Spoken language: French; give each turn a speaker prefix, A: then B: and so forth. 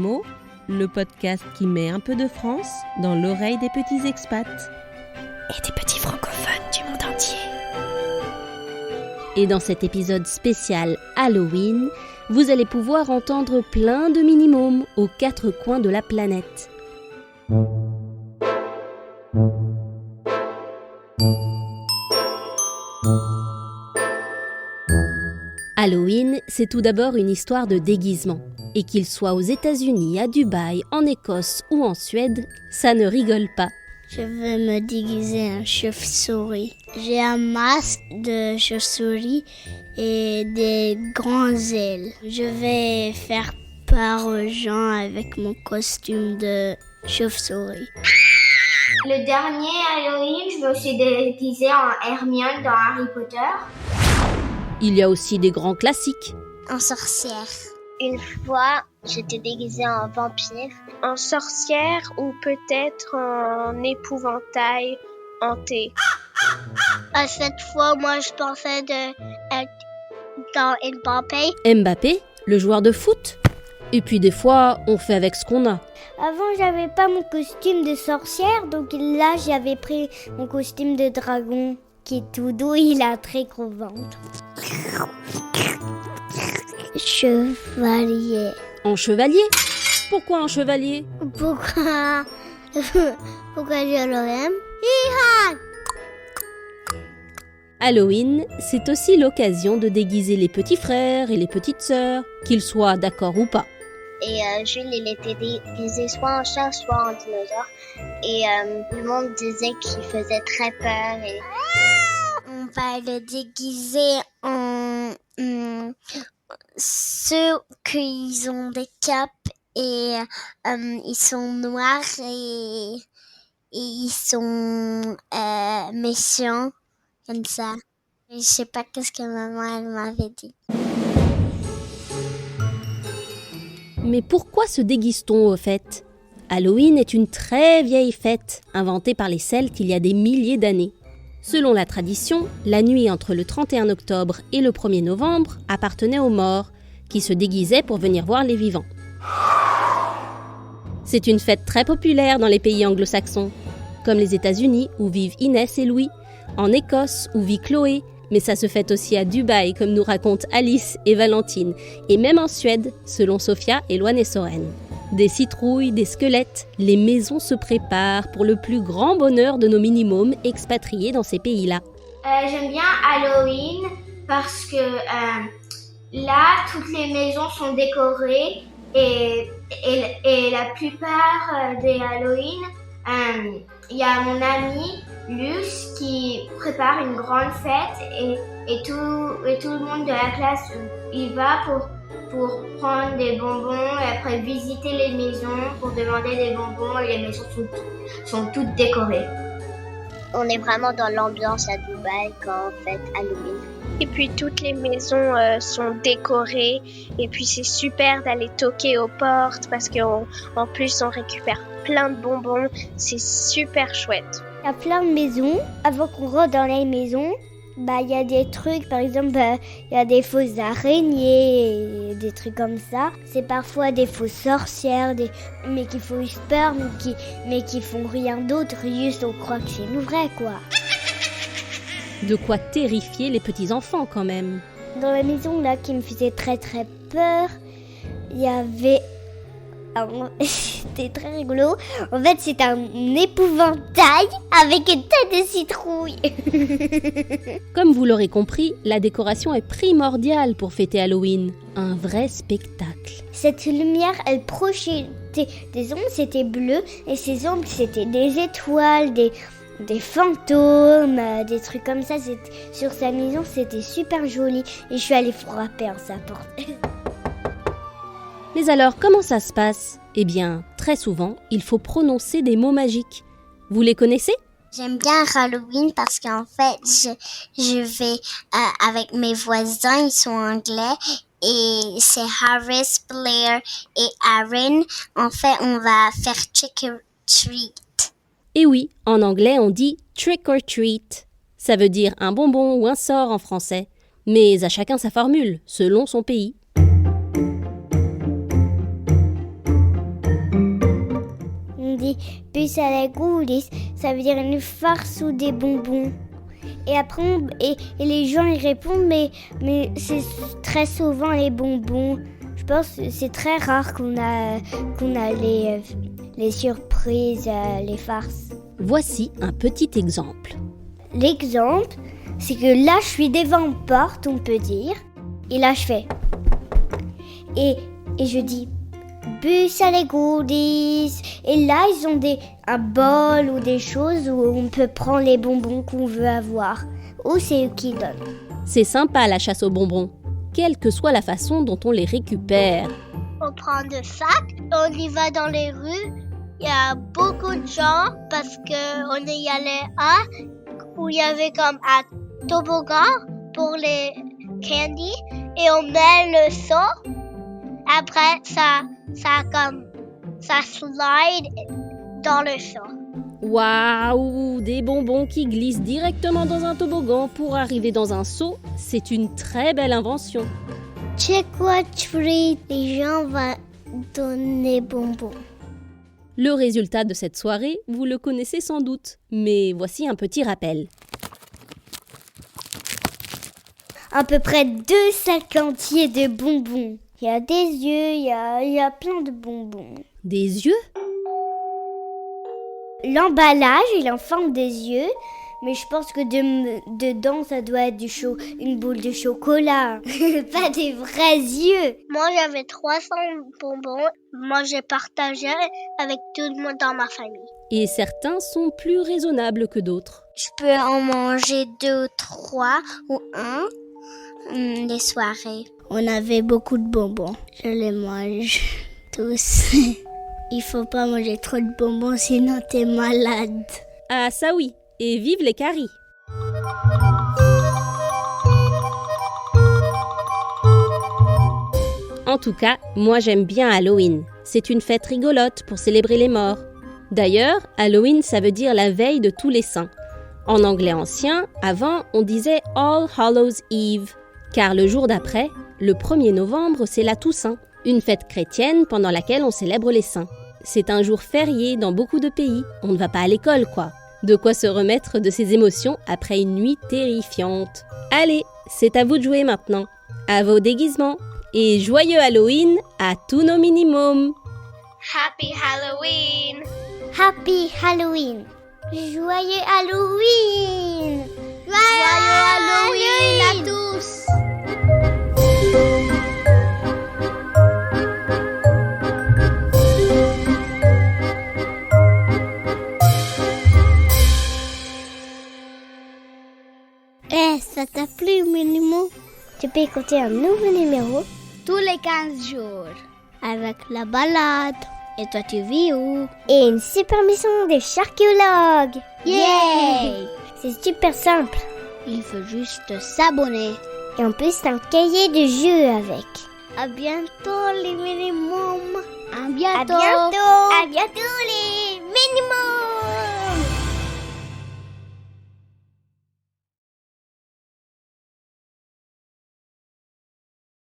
A: mots, le podcast qui met un peu de France dans l'oreille des petits expats.
B: Et des petits francophones du monde entier.
A: Et dans cet épisode spécial Halloween, vous allez pouvoir entendre plein de mini-mômes aux quatre coins de la planète. Halloween, c'est tout d'abord une histoire de déguisement. Et qu'il soit aux États-Unis, à Dubaï, en Écosse ou en Suède, ça ne rigole pas.
C: Je veux me déguiser en chauve-souris. J'ai un masque de chauve-souris et des grandes ailes. Je vais faire peur aux gens avec mon costume de chauve-souris.
D: Le dernier Halloween, je me suis déguisée en Hermione dans Harry Potter.
A: Il y a aussi des grands classiques.
C: En sorcière.
E: Une fois, j'étais déguisée en vampire,
F: en sorcière ou peut-être en épouvantail hanté.
C: À cette fois, moi, je pensais être dans Mbappé.
A: Mbappé, le joueur de foot. Et puis des fois, on fait avec ce qu'on a.
C: Avant, j'avais pas mon costume de sorcière, donc là, j'avais pris mon costume de dragon, qui est tout doux, il a un très gros ventre. Chevalier.
A: En chevalier ? Pourquoi en chevalier ?
C: Pourquoi je l'aime?
A: Halloween, c'est aussi l'occasion de déguiser les petits frères et les petites sœurs, qu'ils soient d'accord ou pas.
E: Et Jules, il était déguisé soit en chat, soit en dinosaure. Et tout le monde disait qu'il faisait très peur. Et...
C: On va le déguiser en... ceux qui ont des capes et ils sont noirs et ils sont méchants comme ça. Je sais pas qu'est-ce que maman elle m'avait dit.
A: Mais pourquoi se déguise-t-on au fait ? Halloween est une très vieille fête inventée par les Celtes il y a des milliers d'années. Selon la tradition, la nuit entre le 31 octobre et le 1er novembre appartenait aux morts, qui se déguisaient pour venir voir les vivants. C'est une fête très populaire dans les pays anglo-saxons, comme les États-Unis où vivent Inès et Louis, en Écosse où vit Chloé, mais ça se fête aussi à Dubaï comme nous racontent Alice et Valentine, et même en Suède, selon Sophia et Loane et Soren. Des citrouilles, des squelettes, les maisons se préparent pour le plus grand bonheur de nos mini-mômes expatriés dans ces pays-là.
D: J'aime bien Halloween parce que là, toutes les maisons sont décorées et la plupart des Halloween, il y a mon ami Luce qui prépare une grande fête et tout le monde de la classe y va pour prendre des bonbons et après visiter les maisons pour demander des bonbons et les maisons sont toutes décorées.
E: On est vraiment dans l'ambiance à Dubaï quand on fête Halloween.
F: Et puis toutes les maisons sont décorées et puis c'est super d'aller toquer aux portes parce qu'en plus on récupère plein de bonbons, c'est super chouette.
C: Il y a plein de maisons. Avant qu'on rentre dans les maisons, il y a des trucs, par exemple, il y a des fausses araignées, et des trucs comme ça. C'est parfois des fausses sorcières, mais qui font peur, mais qui font rien d'autre, juste on croit que c'est une vraie, quoi.
A: De quoi terrifier les petits-enfants quand même.
C: Dans la maison là qui me faisait très très peur, il y avait... C'était très rigolo. En fait, c'est un épouvantail avec une tête de citrouille.
A: Comme vous l'aurez compris, la décoration est primordiale pour fêter Halloween. Un vrai spectacle.
C: Cette lumière, elle projetait des ombres, c'était bleu. Et ces ombres, c'était des étoiles, des fantômes, des trucs comme ça. Sur sa maison, c'était super joli. Et je suis allée frapper à sa porte.
A: Mais alors, comment ça se passe ? Eh bien, très souvent, il faut prononcer des mots magiques. Vous les connaissez ?
C: J'aime bien Halloween parce qu'en fait, je vais avec mes voisins, ils sont anglais, et c'est Harris, Blair et Aaron. En fait, on va faire trick or treat.
A: Et oui, en anglais, on dit trick or treat. Ça veut dire un bonbon ou un sort en français. Mais à chacun sa formule, selon son pays.
C: dit puce à la goulisse, ça veut dire une farce ou des bonbons. Et après, et les gens ils répondent, mais c'est très souvent les bonbons. Je pense que c'est très rare qu'on a les surprises, les farces.
A: Voici un petit exemple.
C: L'exemple, c'est que là, je suis devant une porte, on peut dire. Et là, je fais. Et je dis, bus à les goodies. Et là, ils ont un bol ou des choses où on peut prendre les bonbons qu'on veut avoir. Ou c'est eux qui donnent.
A: C'est sympa la chasse aux bonbons, quelle que soit la façon dont on les récupère.
E: On prend des sacs, on y va dans les rues. Il y a beaucoup de gens parce qu'on y allait où il y avait comme un toboggan pour les candies et on met le saut. Après, ça slide dans le saut.
A: Waouh, des bonbons qui glissent directement dans un toboggan pour arriver dans un seau, c'est une très belle invention.
C: Check what treat, les gens vont donner bonbons.
A: Le résultat de cette soirée, vous le connaissez sans doute, mais voici un petit rappel.
C: À peu près 2 sacs entiers de bonbons. Il y a des yeux, il y a plein de bonbons.
A: Des yeux ?
C: L'emballage, il est en forme des yeux, mais je pense que dedans, ça doit être une boule de chocolat. Pas des vrais yeux.
E: Moi, j'avais 300 bonbons. Moi, j'ai partagé avec tout le monde dans ma famille.
A: Et certains sont plus raisonnables que d'autres.
C: Je peux en manger 2, 3 ou 1 les soirées. On avait beaucoup de bonbons. Je les mange tous. Il faut pas manger trop de bonbons, sinon t'es malade.
A: Ah ça oui, et vive les caries. En tout cas, moi j'aime bien Halloween. C'est une fête rigolote pour célébrer les morts. D'ailleurs, Halloween ça veut dire la veille de tous les saints. En anglais ancien, avant on disait All Hallows Eve, car le jour d'après, le 1er novembre, c'est la Toussaint, une fête chrétienne pendant laquelle on célèbre les saints. C'est un jour férié dans beaucoup de pays, on ne va pas à l'école quoi. De quoi se remettre de ses émotions après une nuit terrifiante. Allez, c'est à vous de jouer maintenant. À vos déguisements. Et joyeux Halloween à tous nos minimums.
F: Happy Halloween!
C: Happy Halloween! Joyeux Halloween! Joyeux Halloween à tous! Ça t'a plu, Minimo? Tu peux écouter un nouveau numéro tous les 15 jours avec la balade. Et toi, tu vis où? Et une super mission des charcologues. Yay! C'est super simple. Il faut juste s'abonner. Et en plus, t'as un cahier de jeu avec. À bientôt, les minimums. À bientôt. À bientôt, les minimums.